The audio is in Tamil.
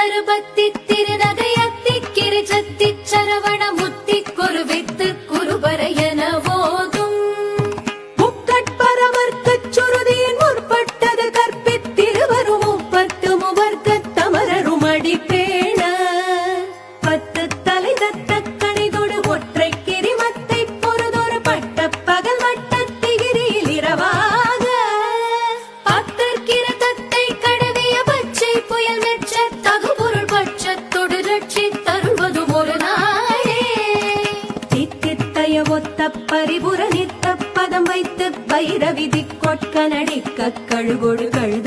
தருபத்தி திருநகையத்தி கிரிஜத்தி சரவண முத்தி குருவித்து குருபரையன போதும் முக்கட்பரமர்க்கச் சுருதியின் முற்பட்டது கற்பித்திருவரும் முப்பத்து முவர்க்கத் தமரரும் அடிப்பேண பத்து தலை தத்த கணிதொடு ஒற்றை கிரிமத்தை பொறுதொரு பட்ட பகல் வட்டத்திகிரியில் இரவாக பத்தற்கிற தத்தை கடவிய பச்சை புயல் மெச்ச தகுபொருள் பட்சத்தொடு ரட்சி தருள்வதும் ஒரு நாளே தித்தித்தய ஒத்த பரிபுர நித்த பதம் வைத்து வைரவிதி கொட்க நடிக்க கழுகொடு கழுத